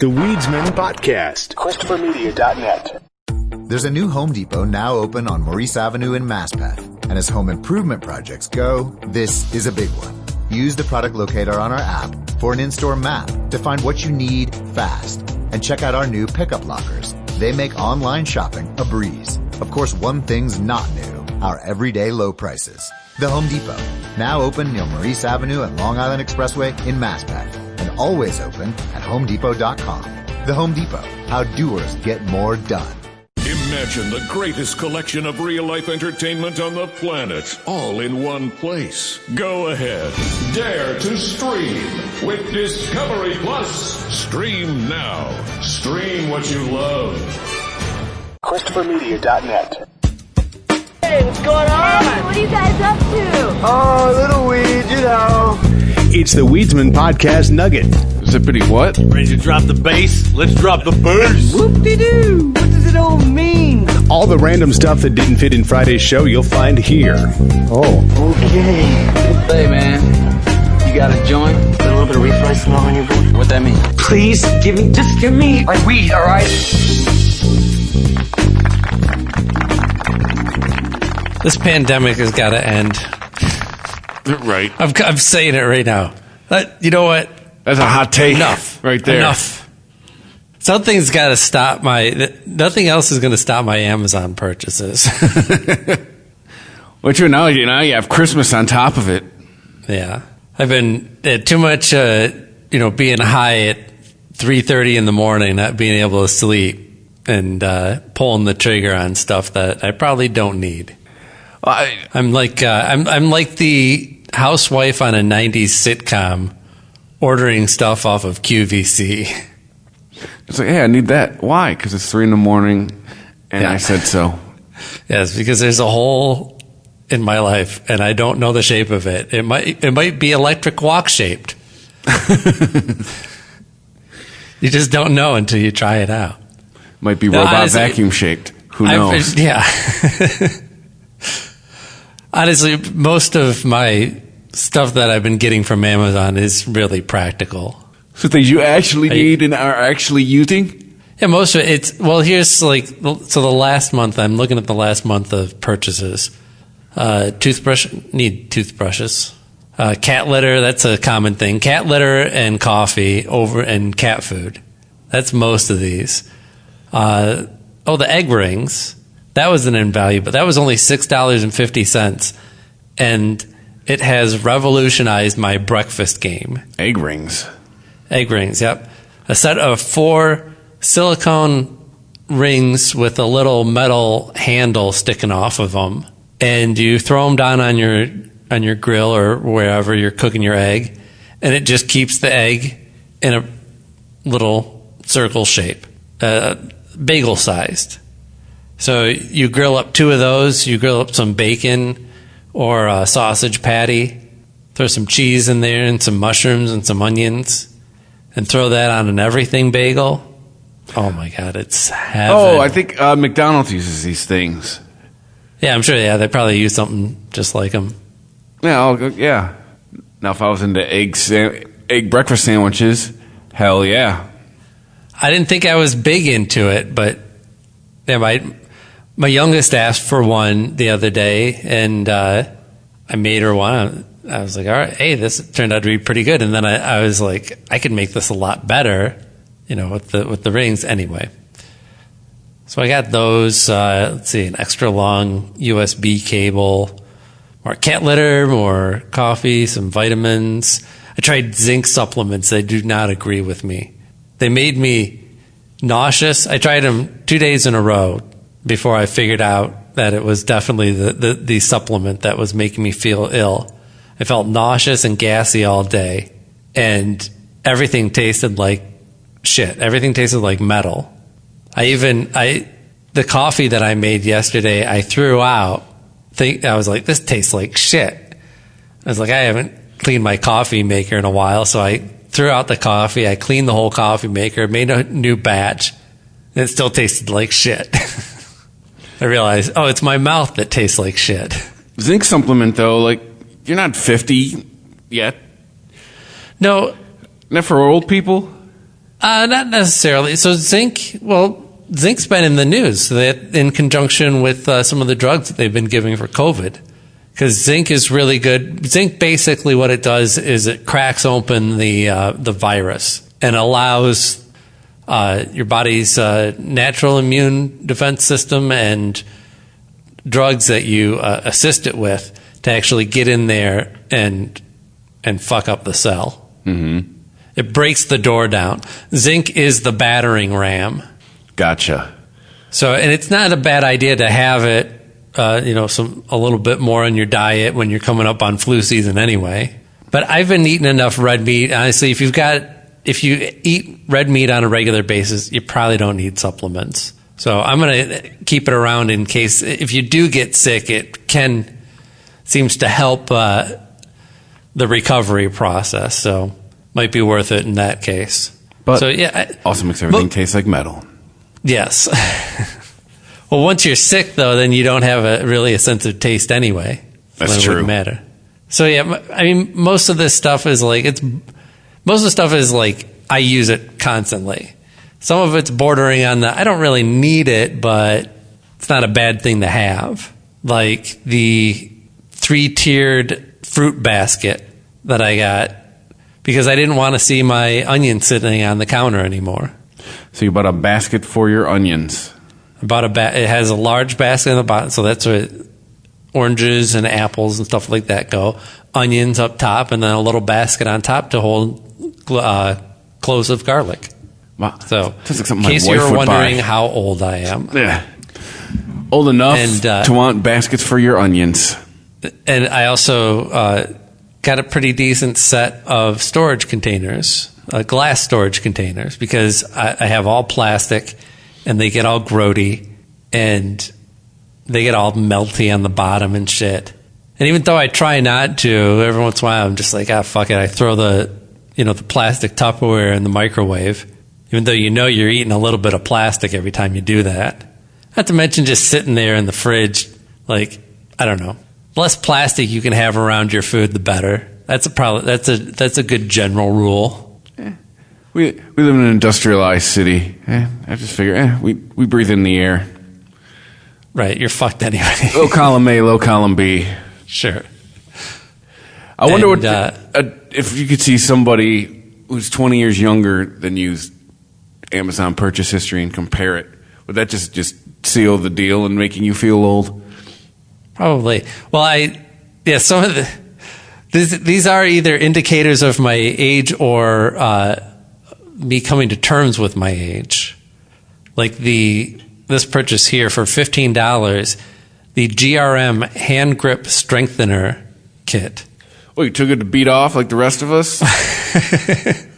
the Weedsman Podcast. ChristopherMedia.net. There's a new Home Depot now open on Maurice Avenue in Maspeth. And as home improvement projects go, this is a big one. Use the product locator on our app for an in-store map to find what you need fast. And check out our new pickup lockers. They make online shopping a breeze. Of course, one thing's not new, our everyday low prices. The Home Depot, now open near Maurice Avenue and Long Island Expressway in Maspeth. And always open at HomeDepot.com. The Home Depot, how doers get more done. Imagine the greatest collection of real-life entertainment on the planet, all in one place. Go ahead. Dare to stream with Discovery Plus. Stream now. Stream what you love. ChristopherMedia.net. Hey, what's going on? Hey, what are you guys up to? Oh, little weed, you know. It's the Weedsman Podcast Nugget. Zippity what? Ready to drop the bass? Let's drop the bass. Whoop-de-doo. What does it all mean? All the random stuff that didn't fit in Friday's show you'll find here. Oh, okay. Hey, man. You got a joint? Got a little bit of refried smell on your boy? What that mean? Please, just give me my weed, all right? This pandemic has got to end. Right. I'm saying it right now. You know what? That's a hot take. Enough. Right there. Enough. Something's got to stop nothing else is going to stop my Amazon purchases. What you have Christmas on top of it. Yeah. I've been too much, being high at 3:30 in the morning, not being able to sleep, and pulling the trigger on stuff that I probably don't need. I'm like the housewife on a 90s sitcom ordering stuff off of QVC. It's like, hey, I need that. Why? Because it's 3 a.m. and Yeah. I said so. Yes, because there's a hole in my life and I don't know the shape of it. It might be electric walk shaped. You just don't know until you try it out. Might be robot vacuum shaped. Who knows? Yeah. Honestly, most of my stuff that I've been getting from Amazon is really practical. So things you actually need and are actually using? Yeah, most of it. Here's the last month, I'm looking at the last month of purchases. Need toothbrushes. Cat litter, that's a common thing. Cat litter and coffee and cat food. That's most of these. The egg rings. That was an invalue, but that was only $6.50. And it has revolutionized my breakfast game. Egg rings. Egg rings, yep. A set of 4 silicone rings with a little metal handle sticking off of them. And you throw them down on your grill or wherever you're cooking your egg. And it just keeps the egg in a little circle shape, bagel sized. So you grill up 2 of those, you grill up some bacon or a sausage patty, throw some cheese in there and some mushrooms and some onions, and throw that on an everything bagel. Oh my God, it's heaven. Oh, I think McDonald's uses these things. Yeah, I'm sure, they probably use something just like them. Yeah. Now, if I was into egg breakfast sandwiches, hell yeah. I didn't think I was big into it, but yeah, my youngest asked for one the other day, and I made her one. I was like, all right, hey, this turned out to be pretty good. And then I was like, I could make this a lot better, with the rings anyway. So I got those, an extra long USB cable, more cat litter, more coffee, some vitamins. I tried zinc supplements. They do not agree with me. They made me nauseous. I tried them 2 days in a row before I figured out that it was definitely the supplement that was making me feel ill. I felt nauseous and gassy all day, and everything tasted like shit. Everything tasted like metal. The coffee that I made yesterday, I threw out. I was like, this tastes like shit. I was like, I haven't cleaned my coffee maker in a while, so I threw out the coffee. I cleaned the whole coffee maker, made a new batch, and it still tasted like shit. I realized, it's my mouth that tastes like shit. Zinc supplement, though, you're not 50 yet. No. Not for old people? Not necessarily. So zinc's been in the news that in conjunction with some of the drugs that they've been giving for COVID. Because zinc is really good. Zinc, basically what it does is it cracks open the virus and allows your body's natural immune defense system and drugs that you assist it with to actually get in there and fuck up the cell. Mm-hmm. It breaks the door down. Zinc is the battering ram. Gotcha. So, and it's not a bad idea to have it, a little bit more in your diet when you're coming up on flu season anyway. But I've been eating enough red meat. Honestly, if you eat red meat on a regular basis, you probably don't need supplements. So I'm going to keep it around in case if you do get sick, it seems to help the recovery process. So might be worth it in that case. But so, yeah, also makes everything taste like metal. Yes. Well, once you're sick, though, then you don't have really a sense of taste anyway. That's true. It wouldn't matter. So, yeah, I mean, most of the stuff is like I use it constantly. Some of it's bordering on I don't really need it, but it's not a bad thing to have. Like the 3-tiered fruit basket that I got because I didn't want to see my onions sitting on the counter anymore. So you bought a basket for your onions. It has a large basket in the bottom, so that's where oranges and apples and stuff like that go. Onions up top, and then a little basket on top to hold cloves of garlic. Wow. So, like in case you were wondering how old I am. Yeah. Old enough to want baskets for your onions. And I also got a pretty decent set of storage containers, glass storage containers, because I have all plastic, and they get all grody, and they get all melty on the bottom and shit. And even though I try not to, every once in a while I'm just like, fuck it. I throw the plastic Tupperware in the microwave, even though you're eating a little bit of plastic every time you do that. Not to mention just sitting there in the fridge, like, I don't know. Less plastic you can have around your food, the better. That's a good general rule. We live in an industrialized city. I just figure, we breathe in the air. Right, you're fucked anyway. Low column A, low column B. Sure. I wonder if you could see somebody who's 20 years younger than you's Amazon purchase history and compare it. Would that just seal the deal in making you feel old? Probably. Well, some of these are either indicators of my age or me coming to terms with my age. Like this purchase here for $15, the GRM hand grip strengthener kit. Oh, you took it to beat off like the rest of us? Hey,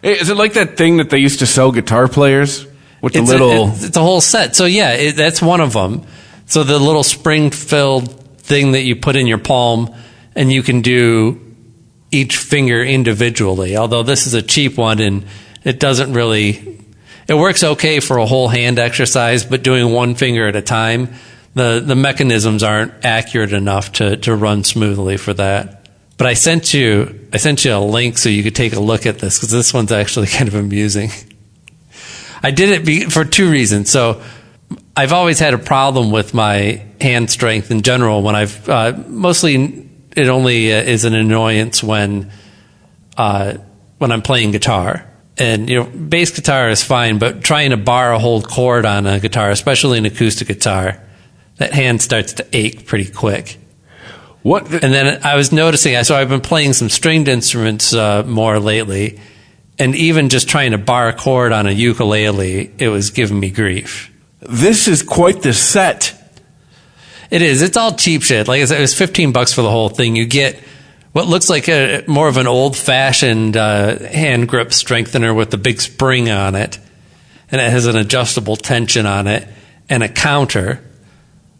is it like that thing that they used to sell guitar players with it's a whole set. So yeah, that's one of them. So the little spring-filled thing that you put in your palm, and you can do each finger individually. Although this is a cheap one, and it doesn't really. It works okay for a whole hand exercise, but doing one finger at a time, the mechanisms aren't accurate enough to run smoothly for that. But I sent you a link so you could take a look at this, because this one's actually kind of amusing. I did it for two reasons. So I've always had a problem with my hand strength in general. When mostly it only is an annoyance when I'm playing guitar. And bass guitar is fine, but trying to bar a whole chord on a guitar, especially an acoustic guitar, that hand starts to ache pretty quick. And then I was noticing, so I've been playing some stringed instruments more lately, and even just trying to bar a chord on a ukulele, it was giving me grief. This is quite the set. It is. It's all cheap shit. Like I said, it was $15 for the whole thing. You get what looks like more of an old-fashioned hand grip strengthener with the big spring on it, and it has an adjustable tension on it, and a counter,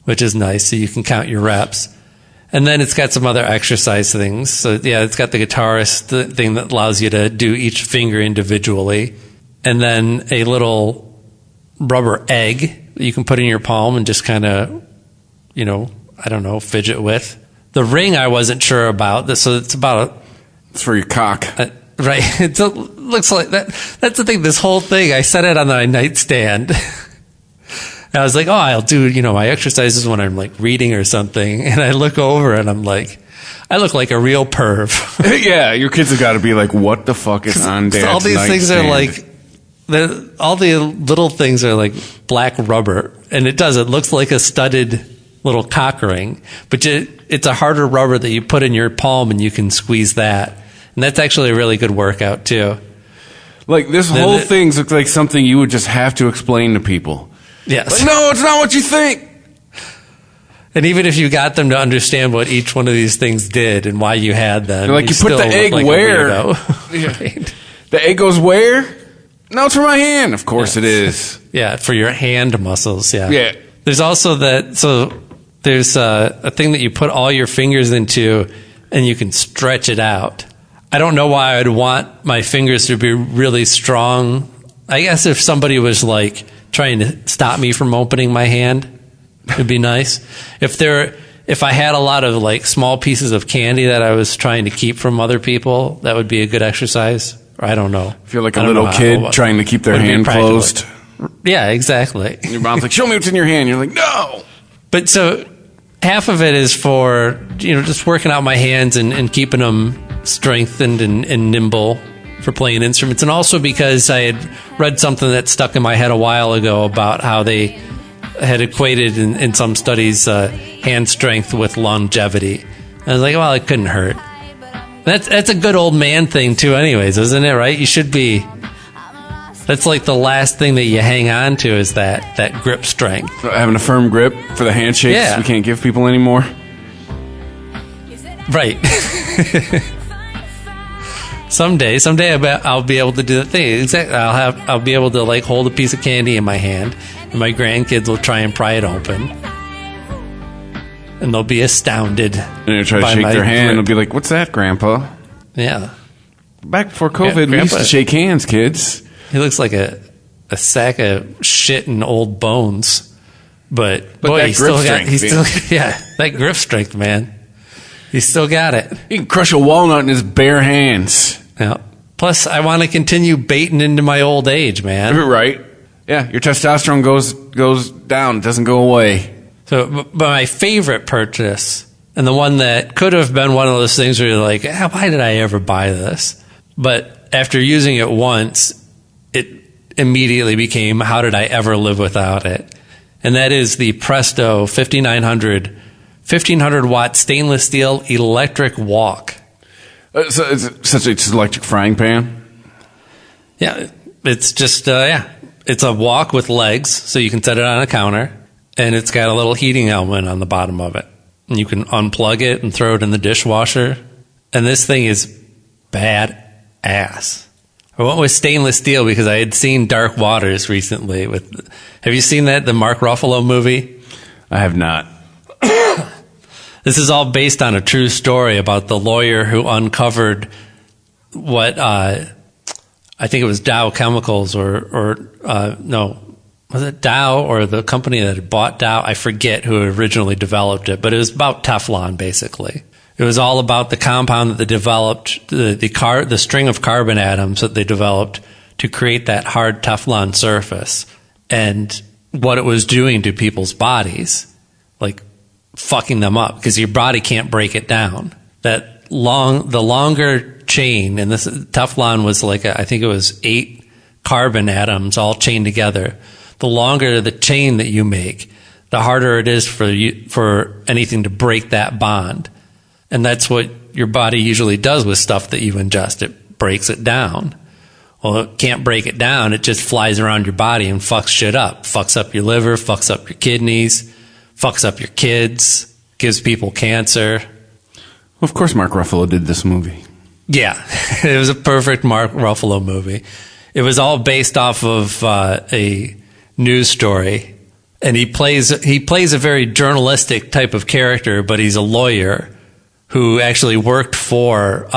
which is nice, so you can count your reps. And then it's got some other exercise things. So, yeah, it's got the guitarist thing that allows you to do each finger individually. And then a little rubber egg that you can put in your palm and just kind of, fidget with. The ring I wasn't sure about. So it's about it's for your cock. Right. It looks like that. That's the thing. This whole thing, I set it on my nightstand. And I was like, oh, I'll do, my exercises when I'm like reading or something. And I look over and I'm like, I look like a real perv. Yeah, your kids have got to be like, what the fuck is on Dad's all these things are nightstand? like, all the little things are like black rubber. And it looks like a studded little cock ring. But it's a harder rubber that you put in your palm and you can squeeze that. And that's actually a really good workout too. Like this whole thing looks like something you would just have to explain to people. Yes. Like, no, it's not what you think. And even if you got them to understand what each one of these things did and why you had them, like you put the egg like where? Yeah. Right? The egg goes where? No, it's for my hand. Of course it is. Yeah, for your hand muscles. Yeah. Yeah. There's also that. So there's a thing that you put all your fingers into, and you can stretch it out. I don't know why I'd want my fingers to be really strong. I guess if somebody was like trying to stop me from opening my hand, it'd be nice. If I had a lot of like small pieces of candy that I was trying to keep from other people, that would be a good exercise. Or I don't know. If you're like a little kid trying to keep their hand closed. Yeah, exactly. And your mom's like, show me what's in your hand. You're like, no. But so half of it is for, just working out my hands and keeping them strengthened and nimble for playing instruments. And also because I had read something that stuck in my head a while ago about how they had equated in some studies hand strength with longevity. I was like, well, it couldn't hurt. That's a good old man thing too anyways, isn't it, right? You should be. That's like the last thing that you hang on to is that grip strength. Having a firm grip for the handshakes we can't give people anymore. Right. Someday I'll be able to do that thing. Exactly. I'll be able to like hold a piece of candy in my hand, and my grandkids will try and pry it open, and they'll be astounded. And they'll try to shake their hand, and they'll be like, "What's that, Grandpa?" Yeah. Back before COVID, we used to shake hands, kids. He looks like a sack of shit and old bones, but boy, that grip strength, that grip strength, man. He's still got it. He can crush a walnut in his bare hands. Yeah. Plus, I want to continue baiting into my old age, man. Right. Yeah, your testosterone goes down. It doesn't go away. So, but my favorite purchase, and the one that could have been one of those things where you're like, why did I ever buy this? But after using it once, it immediately became, how did I ever live without it? And that is the Presto 1500 watt stainless steel electric wok. So it's an electric frying pan? Yeah, it's just, it's a wok with legs, so you can set it on a counter, and it's got a little heating element on the bottom of it. And you can unplug it and throw it in the dishwasher. And this thing is bad ass. I went with stainless steel because I had seen Dark Waters recently. Have you seen that, the Mark Ruffalo movie? I have not. This is all based on a true story about the lawyer who uncovered what I think it was Dow Chemicals was it Dow or the company that had bought Dow? I forget who originally developed it, but it was about Teflon basically. It was all about the compound that they developed, the string of carbon atoms that they developed to create that hard Teflon surface, and what it was doing to people's bodies, like fucking them up because your body can't break it down. The longer chain, and this Teflon was like I think it was 8 carbon atoms all chained together. The longer the chain that you make, the harder it is for anything to break that bond. And that's what your body usually does with stuff that you ingest. It breaks it down. Well, it can't break it down. It just flies around your body and fucks shit up. Fucks up your liver, fucks up your kidneys, fucks up your kids, gives people cancer. Well, of course Mark Ruffalo did this movie. Yeah, it was a perfect Mark Ruffalo movie. It was all based off of a news story. And he plays a very journalistic type of character, but he's a lawyer who actually worked for,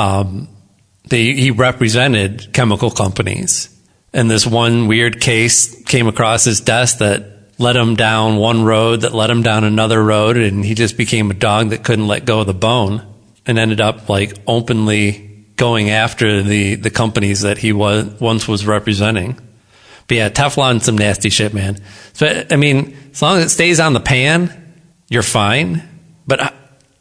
he represented chemical companies. And this one weird case came across his desk that led him down one road, that led him down another road, and he just became a dog that couldn't let go of the bone and ended up like openly going after the companies that he once was representing. But yeah, Teflon's some nasty shit, man. So, I mean, as long as it stays on the pan, you're fine. But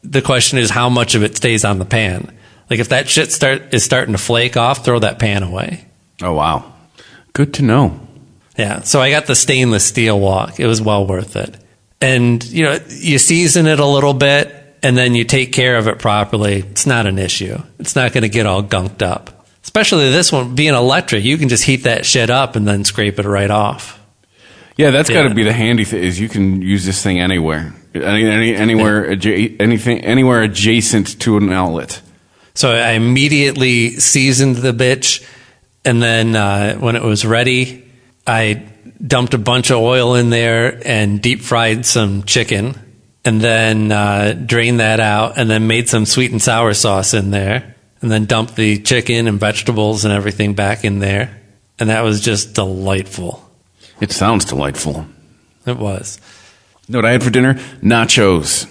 the question is how much of it stays on the pan. Like if that shit is starting to flake off, throw that pan away. Oh, wow. Good to know. Yeah, so I got the stainless steel wok. It was well worth it. And, you season it a little bit, and then you take care of it properly. It's not an issue. It's not going to get all gunked up. Especially this one, being electric, you can just heat that shit up and then scrape it right off. Yeah, that's got to be the handy thing. Is you can use this thing anywhere, anywhere adjacent to an outlet. So I immediately seasoned the bitch, and then when it was ready, I dumped a bunch of oil in there and deep fried some chicken, and then drained that out, and then made some sweet and sour sauce in there. And then dumped the chicken and vegetables and everything back in there. And that was just delightful. It sounds delightful. It was. You know what I had for dinner? Nachos.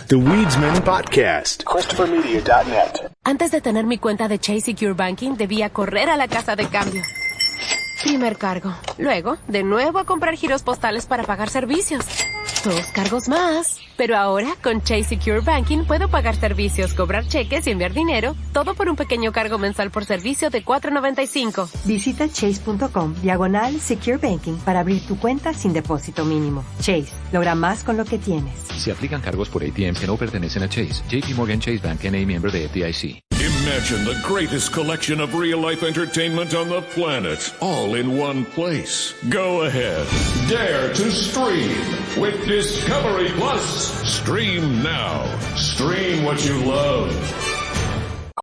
The Weedsman Podcast. ChristopherMedia.net. Antes de tener mi cuenta de Chase Secure Banking, debía correr a la casa de cambio. Primer cargo. Luego, de nuevo a comprar giros postales para pagar servicios. 2 cargos más. Pero ahora, con Chase Secure Banking, puedo pagar servicios, cobrar cheques y enviar dinero, todo por un pequeño cargo mensual por servicio de $4.95. Visita chase.com/Secure Banking para abrir tu cuenta sin depósito mínimo. Chase, logra más con lo que tienes. Se aplican cargos por ATMs que no pertenecen a Chase. JP Morgan Chase Bank N.A. miembro de FDIC. Imagine the greatest collection of real-life entertainment on the planet, all in one place. Go ahead. Dare to stream with Discovery Plus. Stream now. Stream what you love.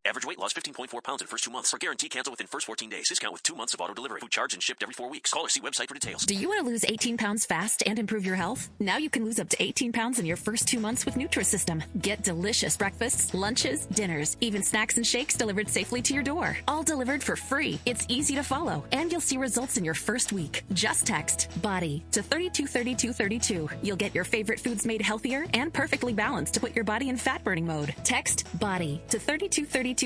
Average weight loss 15.4 pounds in first 2 months. For guarantee cancel within first 14 days. Discount with 2 months of auto delivery. Food charged and shipped every 4 weeks. Call or see website for details. Do you want to lose 18 pounds fast and improve your health? Now you can lose up to 18 pounds in your first 2 months with Nutrisystem. Get delicious breakfasts, lunches, dinners, even snacks and shakes delivered safely to your door. All delivered for free. It's easy to follow, and you'll see results in your first week. Just text BODY to 323232. You'll get your favorite foods made healthier and perfectly balanced to put your body in fat-burning mode. Text BODY to 323232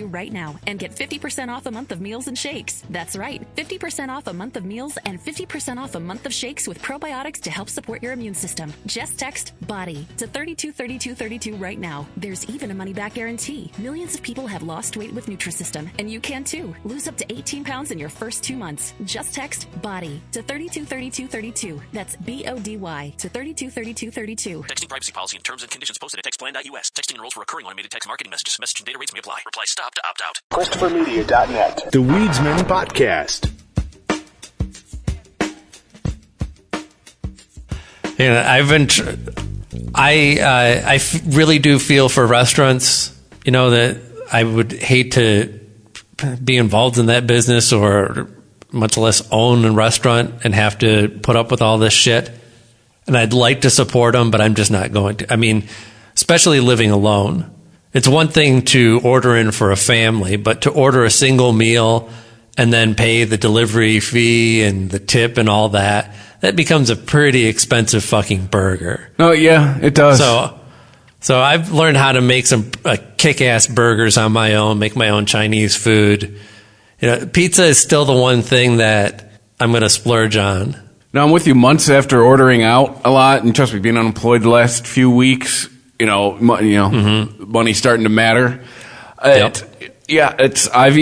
right now and get 50% off a month of meals and shakes. That's right, 50% off a month of meals and 50% off a month of shakes with probiotics to help support your immune system. Just text BODY to 323232 right now. There's even a money-back guarantee. Millions of people have lost weight with Nutrisystem, and you can too. Lose up to 18 pounds in your first 2 months. Just text BODY to 323232. That's BODY to 323232. Texting privacy policy and terms and conditions posted at textplan.us. Texting enrolls for recurring automated text marketing messages. Message and data rates may apply. Reply STOP to opt out. ChristopherMedia.net. The Weedsman Podcast. I've been. I really do feel for restaurants. That I would hate to be involved in that business, or much less own a restaurant and have to put up with all this shit. And I'd like to support them, but I'm just not going to. I mean, especially living alone. It's one thing to order in for a family, but to order a single meal and then pay the delivery fee and the tip and all that, that becomes a pretty expensive fucking burger. Oh, yeah, it does. So I've learned how to make some kick-ass burgers on my own, make my own Chinese food. Pizza is still the one thing that I'm going to splurge on. No, I'm with you. Months after ordering out a lot, and trust me, being unemployed the last few weeks, money starting to matter. Yep. I've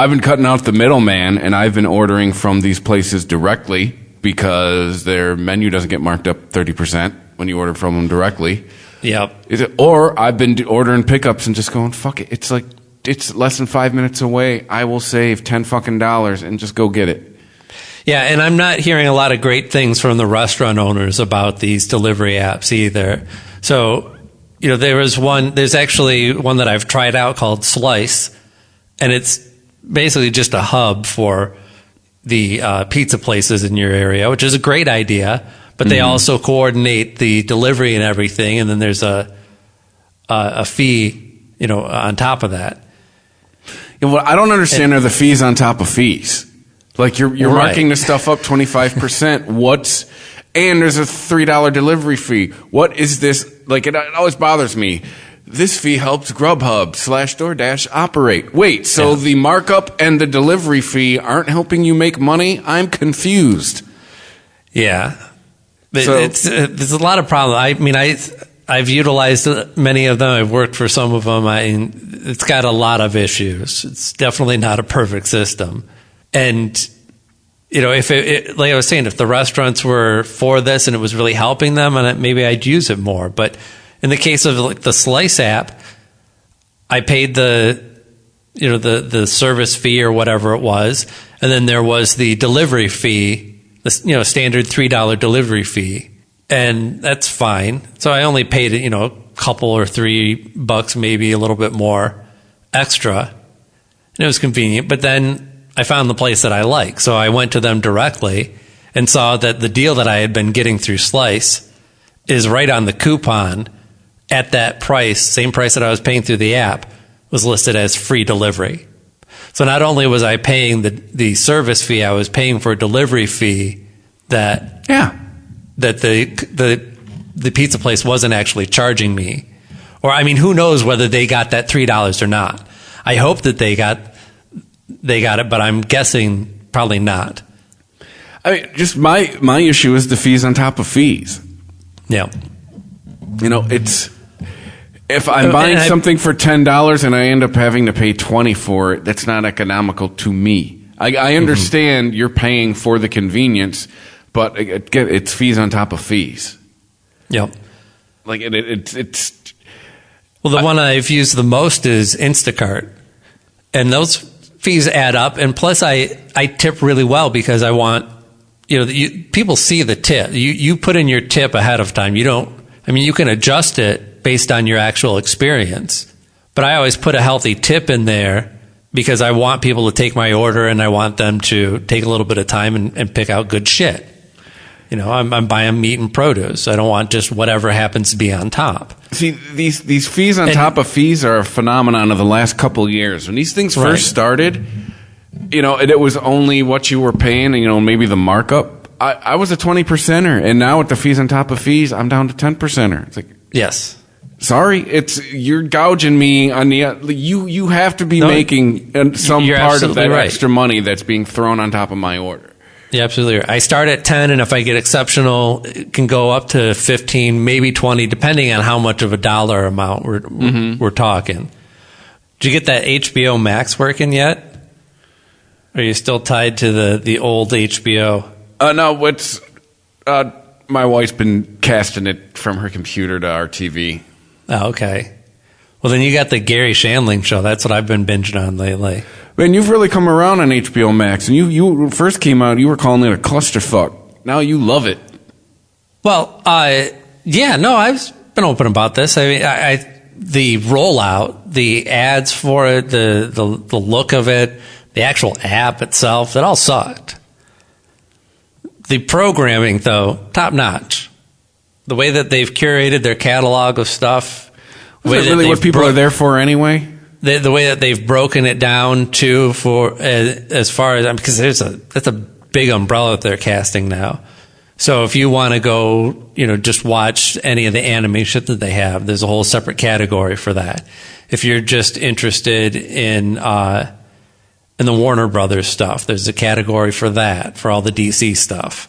been cutting out the middleman, and I've been ordering from these places directly because their menu doesn't get marked up 30% when you order from them directly. Yep. Or I've been ordering pickups and just going, fuck it. It's less than 5 minutes away. I will save $10 fucking and just go get it. Yeah, and I'm not hearing a lot of great things from the restaurant owners about these delivery apps either. So, there's actually one that I've tried out called Slice, and it's basically just a hub for the pizza places in your area, which is a great idea, but they also coordinate the delivery and everything, and then there's a fee, on top of that. Yeah, what I don't understand are the fees on top of fees. Like you're right. marking the stuff up 25%. And there's a $3 delivery fee. What is this? Like it always bothers me. This fee helps Grubhub / DoorDash operate. Wait, so the markup and the delivery fee aren't helping you make money? I'm confused. Yeah. There's a lot of problems. I mean, I've utilized many of them. I've worked for some of them. It's got a lot of issues. It's definitely not a perfect system. And, if like I was saying, if the restaurants were for this and it was really helping them, and maybe I'd use it more. But in the case of like the Slice app, I paid the service fee or whatever it was, and then there was the delivery fee, the standard $3 delivery fee, and that's fine. So I only paid a couple or $3, maybe a little bit more extra, and it was convenient. But then I found the place that I like, so I went to them directly and saw that the deal that I had been getting through Slice is right on the coupon. At that price, same price that I was paying through the app, was listed as free delivery. So not only was I paying the service fee, I was paying for a delivery fee that the pizza place wasn't actually charging me. Or who knows whether they got that $3 or not. I hope that they got it, but I'm guessing probably not. Just my issue is the fees on top of fees. Yeah. It's if I'm buying something for $10 and I end up having to pay $20 for it, that's not economical to me. I understand you're paying for the convenience, but it's fees on top of fees. Yep. Like it's. Well, the one I've used the most is Instacart, and those fees add up. And plus, I tip really well because I want people see the tip. You put in your tip ahead of time. You don't. You can adjust it based on your actual experience, but I always put a healthy tip in there because I want people to take my order and I want them to take a little bit of time and pick out good shit. I'm buying meat and produce. I don't want just whatever happens to be on top. See, these fees on top of fees are a phenomenon of the last couple of years. When these things first started, and it was only what you were paying, maybe the markup. I was a 20%er, and now with the fees on top of fees, I'm down to 10%er. It's like, yes. Sorry, you're gouging me on the. You have to be making some part of that extra money that's being thrown on top of my order. Yeah, absolutely right. I start at 10, and if I get exceptional, it can go up to 15, maybe 20, depending on how much of a dollar amount we're talking. Did you get that HBO Max working yet? Or are you still tied to the old HBO? No, my wife's been casting it from her computer to our TV. Oh, okay. Well, then you got the Gary Shandling show. That's what I've been binging on lately. Man, you've really come around on HBO Max. And you first came out, you were calling it a clusterfuck. Now you love it. Well, yeah, no, I've been open about this. The rollout, the ads for it, the look of it, the actual app itself, it all sucked. The programming, though, top notch. The way that they've curated their catalog of stuff. Is that really what people are there for anyway? The way that they've broken it down too, for as far as because that's a big umbrella that they're casting now. So if you want to go, just watch any of the animation that they have, there's a whole separate category for that. If you're just interested in the Warner Brothers stuff, there's a category for that, for all the DC stuff.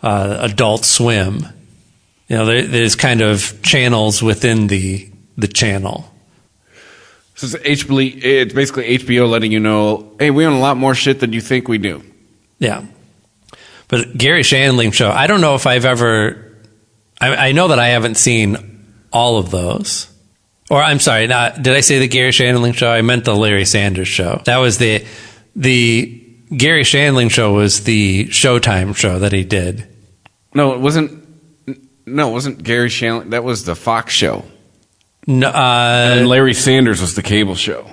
Adult Swim. There's kind of channels within the channel. So it's basically HBO letting you know, hey, we own a lot more shit than you think we do. Yeah. But Gary Shandling show, I don't know if I've ever... I know that I haven't seen all of those. Or, I'm sorry, did I say the Gary Shandling show? I meant the Larry Sanders show. That was the Gary Shandling show was the Showtime show that he did. No, it wasn't Gary Shandling. That was the Fox show. No, and Larry Sanders was the cable show.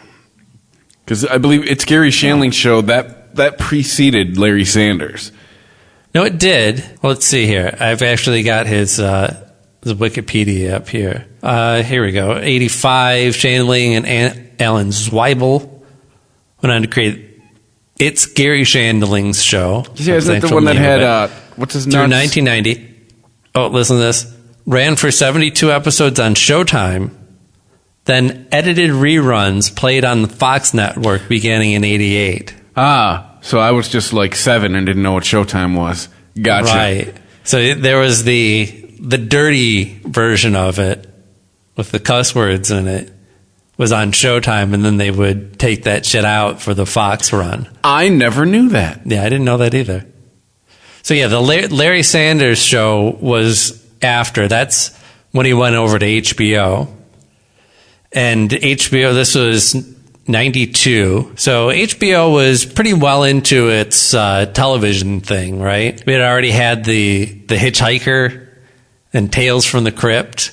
Because I believe it's Gary Shandling's show that preceded Larry Sanders. No, it did. Well, let's see here. I've actually got his Wikipedia up here. Here we go. 85, Shandling and Alan Zweibel went on to create It's Gary Shandling's show. Yeah, isn't that the one that had, what's his name? Through 1990. Oh, listen to this. Ran for 72 episodes on Showtime Then edited reruns played on the Fox network beginning in 88. So I was just like 7 and didn't know what Showtime was. Gotcha. Right. So there was the dirty version of it with the cuss words in it was on Showtime, and then they would take that shit out for the Fox run. I never knew that. Yeah, I didn't know that either. So yeah, the Larry Sanders Show was after. That's when he went over to HBO. And HBO, this was 92. So HBO was pretty well into its television thing, right? We had already had the Hitchhiker and Tales from the Crypt.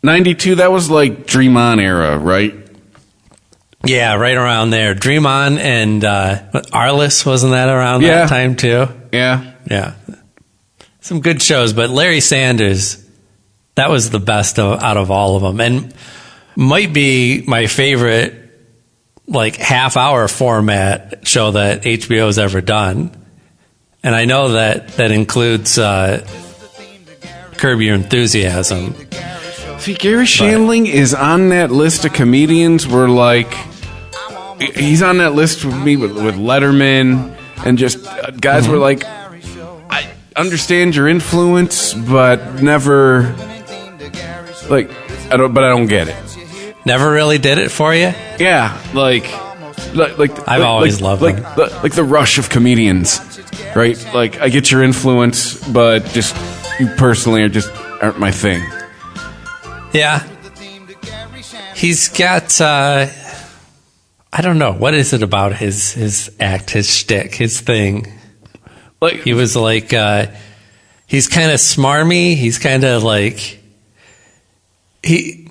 92, that was like Dream On era, right? Yeah, right around there. Dream On and Arliss, wasn't that around that time too? Yeah. Yeah. Some good shows, but Larry Sanders, that was the best out of all of them. And might be my favorite like half-hour format show that HBO's ever done. And I know that includes Curb Your Enthusiasm. See, Gary Shandling is on that list of comedians where, like, he's on that list with me with Letterman and just guys were like, I understand your influence, but never, like, I don't get it. Never really did it for you? Yeah, like I've always loved them. Like the rush of comedians, right? Like, I get your influence, but just you personally aren't my thing. Yeah. He's got, I don't know, what is it about his act, his shtick, his thing? Like, he was like, he's kind of smarmy. He's kind of like, he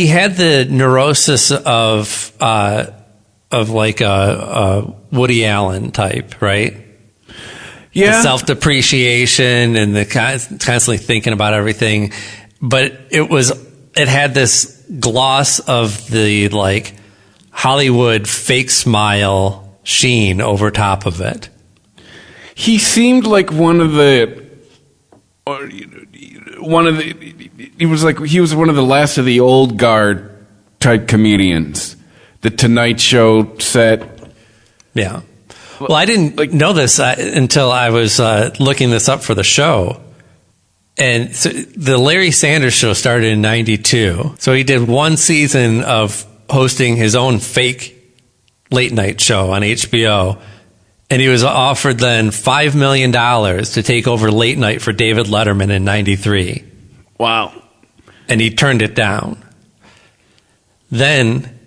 had the neurosis of like a Woody Allen type, right? Yeah. The self-depreciation and the constantly thinking about everything. But it had this gloss of the like Hollywood fake smile sheen over top of it. He seemed like he was one of the last of the old guard type comedians. The Tonight Show set. Yeah. Well, I didn't know this until I was looking this up for the show. And so the Larry Sanders Show started in 92. So he did one season of hosting his own fake late night show on HBO. And he was offered then $5 million to take over late night for David Letterman in 93. Wow. And he turned it down. Then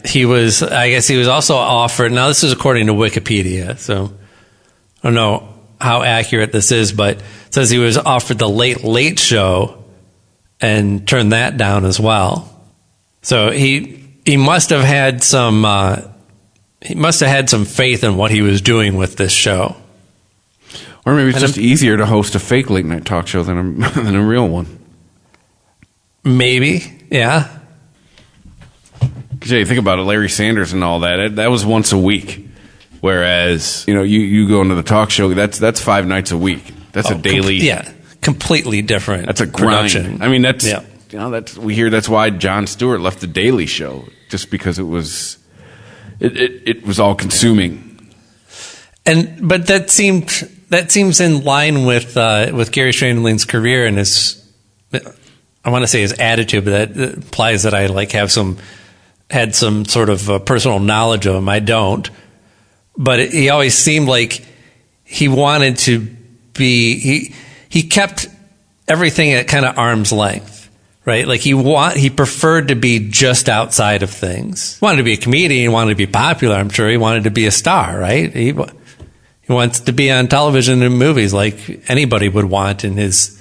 he was also offered, now this is according to Wikipedia, so I don't know how accurate this is, but it says he was offered the Late Late Show and turned that down as well. So he must have had some faith in what he was doing with this show. Or maybe it's just easier to host a fake late night talk show than a real one. Maybe, yeah. Because you think about it, Larry Sanders and all that was once a week. Whereas, you go into the talk show, that's 5 nights a week. That's a daily. Completely different. That's a production. grind. I mean, we hear that's why Jon Stewart left the Daily Show, just because it was all consuming. But that seems in line with Gary Shandling's career and his, I want to say his attitude, but that implies that I had some sort of personal knowledge of him. I don't. But he always seemed like he wanted to be, he kept everything at kind of arm's length, right? Like he preferred to be just outside of things. He wanted to be a comedian, he wanted to be popular, I'm sure. He wanted to be a star, right? He wants to be on television and movies like anybody would want in his,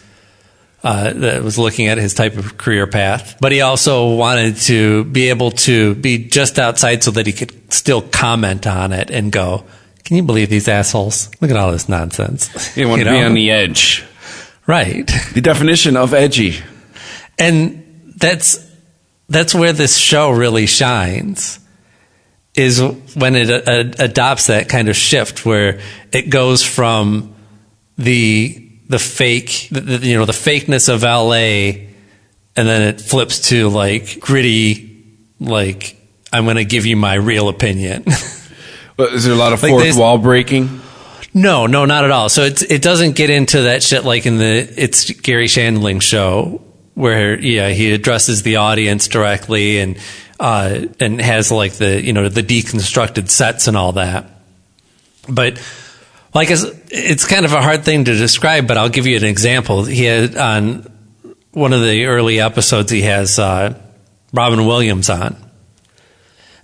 that was looking at his type of career path. But he also wanted to be able to be just outside so that he could still comment on it and go, can you believe these assholes? Look at all this nonsense. He wanted to be on the edge. Right. The definition of edgy. And that's where this show really shines, is when it adopts that kind of shift where it goes from the fake, the fakeness of LA and then it flips to like gritty, like I'm going to give you my real opinion. But is there a lot of fourth wall breaking? No, not at all. So it doesn't get into that shit like in it's Gary Shandling show where he addresses the audience directly and has like the deconstructed sets and all that. But like it's kind of a hard thing to describe, but I'll give you an example. He had on one of the early episodes, he has Robin Williams on.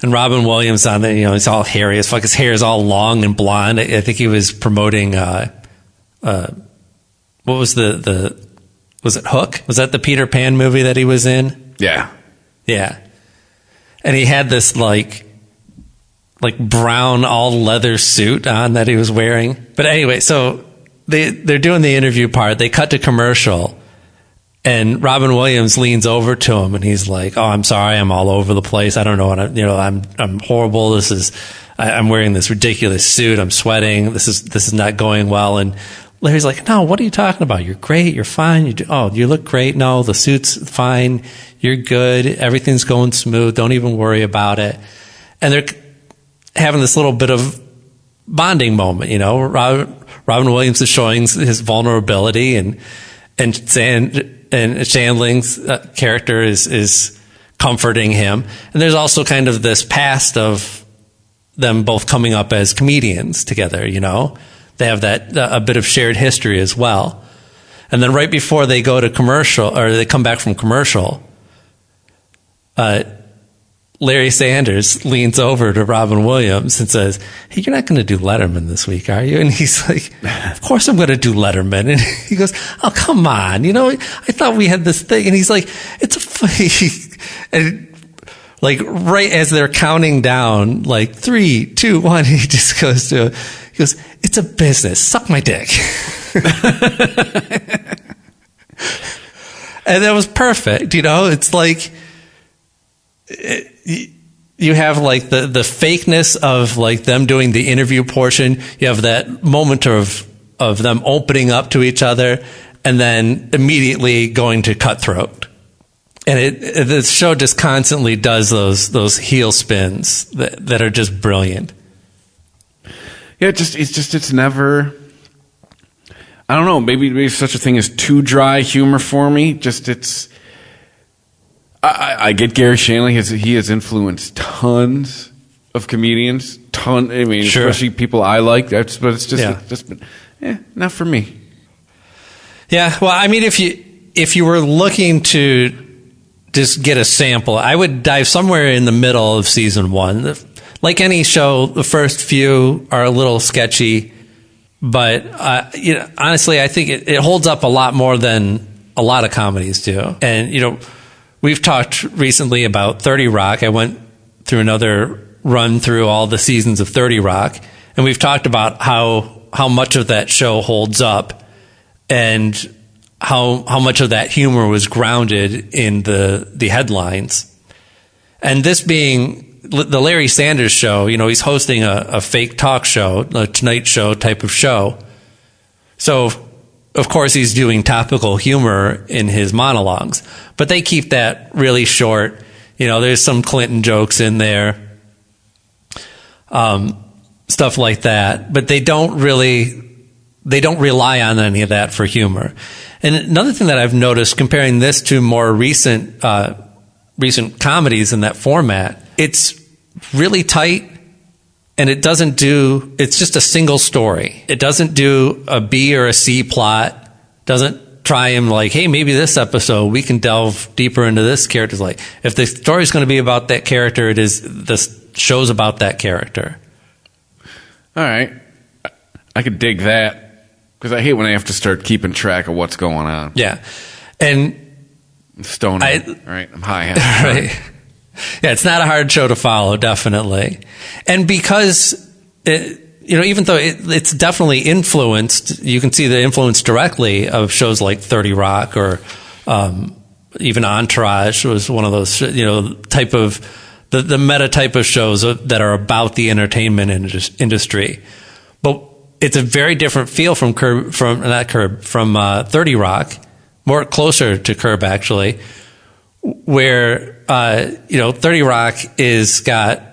And Robin Williams on there, he's all hairy as fuck. His hair is all long and blonde. I think he was promoting, what was was it Hook? Was that the Peter Pan movie that he was in? Yeah. Yeah. And he had this like brown all leather suit on that he was wearing. But anyway, so they're doing the interview part. They cut to commercial. And Robin Williams leans over to him and he's like, "Oh, I'm sorry, I'm all over the place. I don't know what I'm horrible. I'm wearing this ridiculous suit. I'm sweating. This is not going well." And Larry's like, "No, what are you talking about? You're great. You're fine. You look great. No, the suit's fine. You're good. Everything's going smooth. Don't even worry about it." And they're having this little bit of bonding moment, Robin Williams is showing his vulnerability and Shandling's character is comforting him. And there's also kind of this past of them both coming up as comedians together, They have that a bit of shared history as well. And then right before they go to commercial, or they come back from commercial, Larry Sanders leans over to Robin Williams and says, "Hey, you're not going to do Letterman this week, are you?" And he's like, "Of course I'm going to do Letterman." And he goes, "Oh, come on. I thought we had this thing." And he's like, "It's a funny," and like right as they're counting down, like 3, 2, 1, he just goes, "It's a business. Suck my dick." And that was perfect. It's like, you have like the fakeness of like them doing the interview portion. You have that moment of them opening up to each other and then immediately going to cutthroat. And the show just constantly does those heel spins that are just brilliant. Yeah, it's never, I don't know, maybe such a thing as too dry humor for me. I get Gary Shandling. He has influenced tons of comedians. Sure. Especially people I like. But it's just not for me. Yeah, well, I mean, if you were looking to just get a sample, I would dive somewhere in the middle of season 1. Like any show, the first few are a little sketchy, but honestly, I think it holds up a lot more than a lot of comedies do. And we've talked recently about 30 Rock. I went through another run through all the seasons of 30 Rock, and we've talked about how much of that show holds up and how much of that humor was grounded in the headlines. And this being the Larry Sanders Show, he's hosting a fake talk show, a Tonight Show type of show. So of course, he's doing topical humor in his monologues, but they keep that really short. There's some Clinton jokes in there, stuff like that, but they don't rely on any of that for humor. And another thing that I've noticed comparing this to more recent comedies in that format, it's really tight. And it's just a single story. It doesn't do a B or a C plot. Doesn't try and like, hey, maybe this episode we can delve deeper into this character's life. If the story's going to be about that character, the show's about that character. All right. I could dig that because I hate when I have to start keeping track of what's going on. Yeah. And Stone. All right. I'm high. Right. Yeah, it's not a hard show to follow, definitely. And because, even though it's definitely influenced, you can see the influence directly of shows like 30 Rock or even Entourage was one of those, type of, the meta type of shows that are about the entertainment industry. But it's a very different feel from 30 Rock, more closer to Curb actually, where 30 Rock is got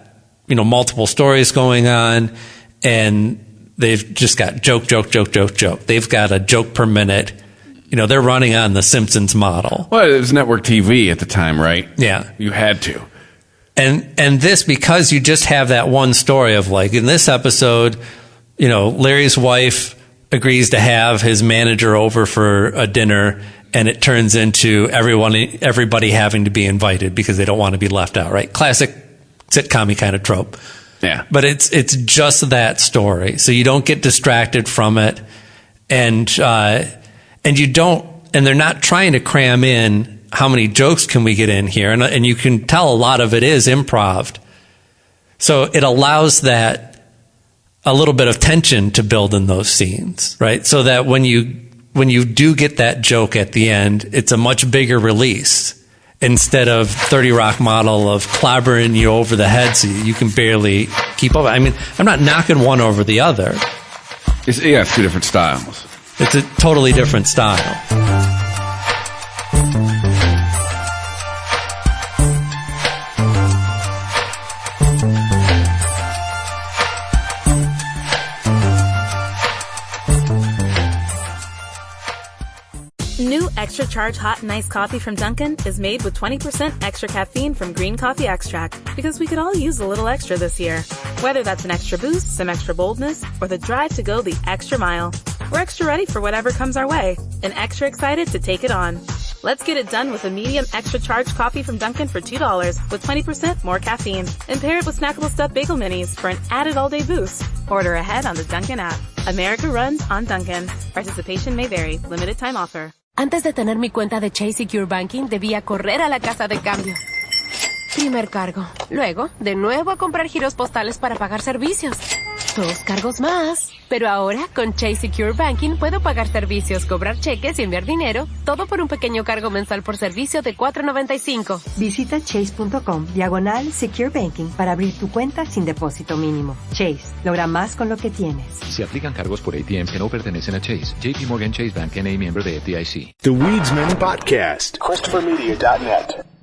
multiple stories going on, and they've just got joke. They've got a joke per minute. They're running on the Simpsons model. Well, it was network TV at the time, right? Yeah, you had to. And this, because you just have that one story of, like, in this episode, Larry's wife agrees to have his manager over for a dinner, and it turns into everybody having to be invited because they don't want to be left out, right? Classic sitcom-y kind of trope. Yeah. But it's just that story. So you don't get distracted from it. And you don't, and they're not trying to cram in how many jokes can we get in here. And you can tell a lot of it is improv. So it allows that a little bit of tension to build in those scenes, right? So that when you do get that joke at the end, it's a much bigger release instead of 30 Rock model of clobbering you over the head so you can barely keep up. I mean, I'm not knocking one over the other. It's two different styles. It's a totally different style. New Extra Charge Hot and Iced Coffee from Dunkin' is made with 20% extra caffeine from green coffee extract, because we could all use a little extra this year. Whether that's an extra boost, some extra boldness, or the drive to go the extra mile, we're extra ready for whatever comes our way and extra excited to take it on. Let's get it done with a medium extra charged coffee from Dunkin' for $2 with 20% more caffeine. And pair it with snackable stuffed bagel minis for an added all-day boost. Order ahead on the Dunkin' app. America runs on Dunkin'. Participation may vary. Limited time offer. Antes de tener mi cuenta de Chase Secure Banking, debía correr a la casa de cambio. Primer cargo. Luego, de nuevo a comprar giros postales para pagar servicios. 2 cargos más. Pero ahora, con Chase Secure Banking, puedo pagar servicios, cobrar cheques y enviar dinero, todo por un pequeño cargo mensual por servicio de $4.95. Visita chase.com/Secure Banking para abrir tu cuenta sin depósito mínimo. Chase, logra más con lo que tienes. Se aplican cargos por ATM que no pertenecen a Chase. JP Morgan Chase Bank N.A. miembro de FDIC. The Weedsman Podcast. ChristopherMedia.net.